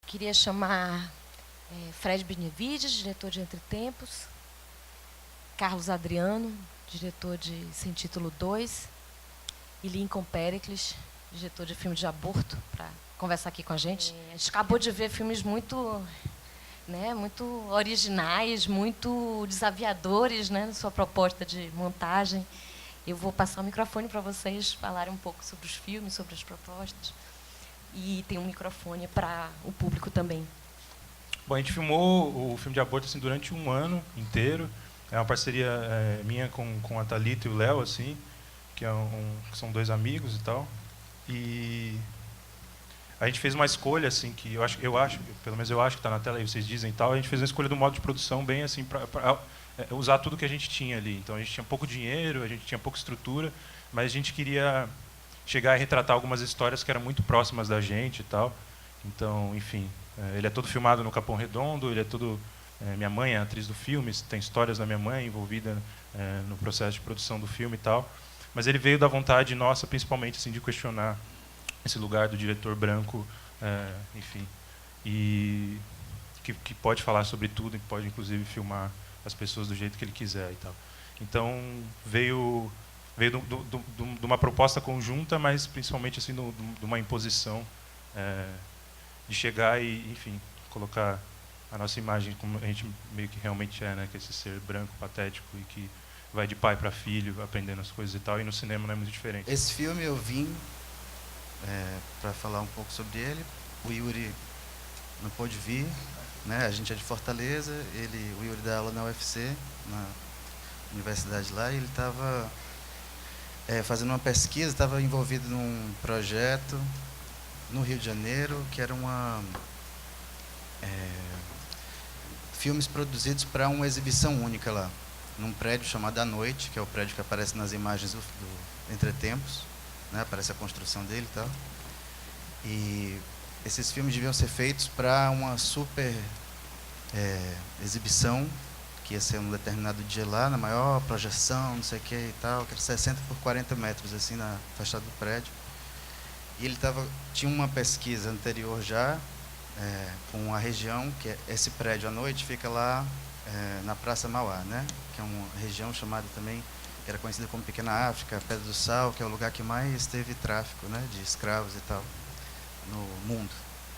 Queria chamar Fred Benevides, diretor de Entre Tempos, Carlos Adriano, diretor de Sem Título 2, e Lincoln Pericles, diretor de filme de aborto, para conversar aqui com a gente. A gente acabou de ver filmes muito originais, muito desafiadores, na sua proposta de montagem. Eu vou passar o microfone para vocês falarem um pouco sobre os filmes, sobre as propostas. E tem um microfone para o público também. Bom, a gente filmou o filme de aborto assim, durante um ano inteiro. É uma parceria minha com a Thalita e o Léo, assim, que são dois amigos e tal. E a gente fez uma escolha, assim, que pelo menos eu acho que está na tela aí, vocês dizem e tal. A gente fez uma escolha do modo de produção bem assim para usar tudo que a gente tinha ali. Então a gente tinha pouco dinheiro, a gente tinha pouca estrutura, mas a gente queria chegar e retratar algumas histórias que eram muito próximas da gente e tal. Então, enfim, ele é todo filmado no Capão Redondo, ele é todo... minha mãe é a atriz do filme, tem histórias da minha mãe envolvida no processo de produção do filme e tal. Mas ele veio da vontade nossa, principalmente, assim, de questionar esse lugar do diretor branco, enfim, e que pode falar sobre tudo e pode, inclusive, filmar as pessoas do jeito que ele quiser e tal. Então, veio de uma proposta conjunta, mas principalmente assim de uma imposição de chegar e, enfim, colocar a nossa imagem como a gente meio que realmente é, né, que é esse ser branco, patético e que vai de pai para filho, aprendendo as coisas e tal, e no cinema não é muito diferente. Esse filme eu vim para falar um pouco sobre ele. O Yuri não pôde vir, né? A gente é de Fortaleza, o Yuri dá aula na UFC, na universidade lá, e ele estava fazendo uma pesquisa, estava envolvido num projeto no Rio de Janeiro, que era filmes produzidos para uma exibição única lá, num prédio chamado A Noite, que é o prédio que aparece nas imagens do Entre Tempos, né? Aparece a construção dele e tal. E esses filmes deviam ser feitos para uma super exibição, que ia ser um determinado dia lá, na maior projeção, não sei o que e tal, que era 60 por 40 metros, assim, na fachada do prédio. E ele tinha uma pesquisa anterior já, com a região, que esse prédio à noite fica lá na Praça Mauá, né? Que é uma região chamada também, que era conhecida como Pequena África, Pedra do Sal, que é o lugar que mais teve tráfico, né, de escravos e tal, no mundo.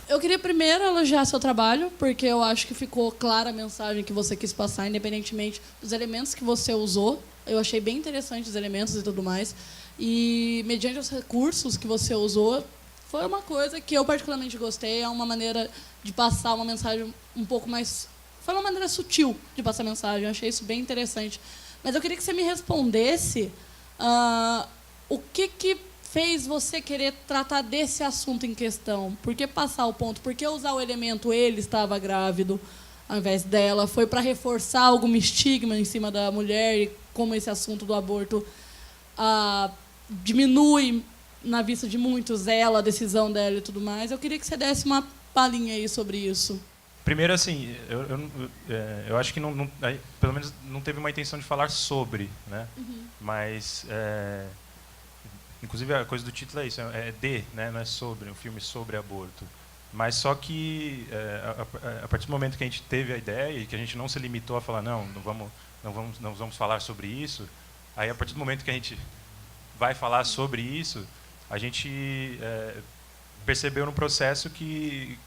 Eu queria primeiro elogiar seu trabalho, porque eu acho que ficou clara a mensagem que você quis passar, independentemente dos elementos que você usou. Eu achei bem interessante os elementos e tudo mais. E, mediante os recursos que você usou, foi uma coisa que eu particularmente gostei. É uma maneira de passar uma mensagem um pouco mais... Foi uma maneira sutil de passar a mensagem. Eu achei isso bem interessante. Mas eu queria que você me respondesse o que fez você querer tratar desse assunto em questão? Por que passar o ponto? Por que usar o elemento ele estava grávido ao invés dela? Foi para reforçar algum estigma em cima da mulher e como esse assunto do aborto diminui na vista de muitos ela, a decisão dela e tudo mais? Eu queria que você desse uma palhinha aí sobre isso. Primeiro, assim, eu acho que pelo menos não teve uma intenção de falar sobre, né? Uhum. Mas, inclusive, a coisa do título é isso, né? Não é sobre, um filme sobre aborto. Mas só que, a partir do momento que a gente teve a ideia e que a gente não se limitou a falar, não vamos falar sobre isso, aí, a partir do momento que a gente vai falar sobre isso, a gente percebeu no processo que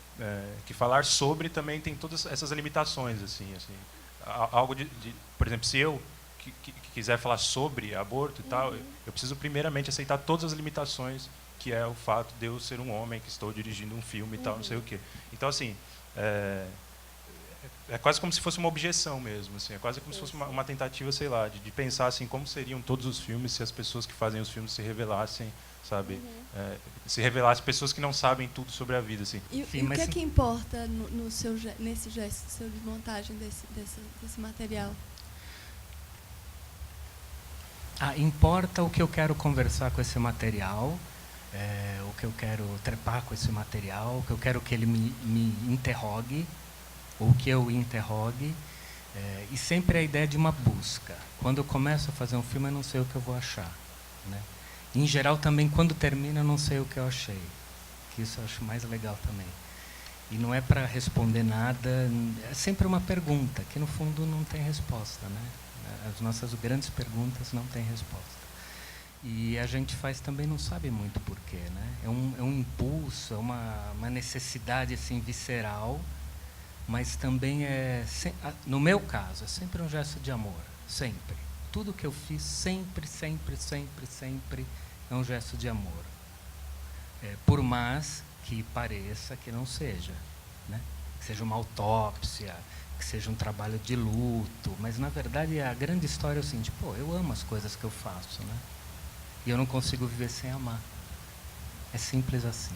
falar sobre também tem todas essas limitações, assim algo por exemplo, se eu que quiser falar sobre aborto e tal, eu preciso primeiramente aceitar todas as limitações, que é o fato de eu ser um homem que estou dirigindo um filme e tal, não sei o quê. Então, assim, é quase como se fosse uma objeção mesmo, assim, é quase como se fosse uma tentativa, sei lá, de pensar assim como seriam todos os filmes se as pessoas que fazem os filmes se revelassem, sabe? Se revelassem pessoas que não sabem tudo sobre a vida, assim. E Enfim, o que é que importa nesse gesto seu de montagem desse material? Importa o que eu quero conversar com esse material, o que eu quero trepar com esse material, o que eu quero que ele me interrogue, ou que eu interrogue, e sempre a ideia de uma busca. Quando eu começo a fazer um filme, eu não sei o que eu vou achar, né? Em geral, também, quando termina, eu não sei o que eu achei, que isso eu acho mais legal também. E não é para responder nada, é sempre uma pergunta, que no fundo não tem resposta, né? As nossas grandes perguntas não têm resposta. E a gente faz também não sabe muito porquê, né? É um impulso, é uma necessidade assim, visceral, mas também no meu caso, é sempre um gesto de amor, sempre. Tudo que eu fiz, sempre é um gesto de amor. Por mais que pareça que não seja, né? Que seja uma autópsia, que seja um trabalho de luto, mas na verdade a grande história é o seguinte: pô, eu amo as coisas que eu faço, né? E eu não consigo viver sem amar. É simples assim.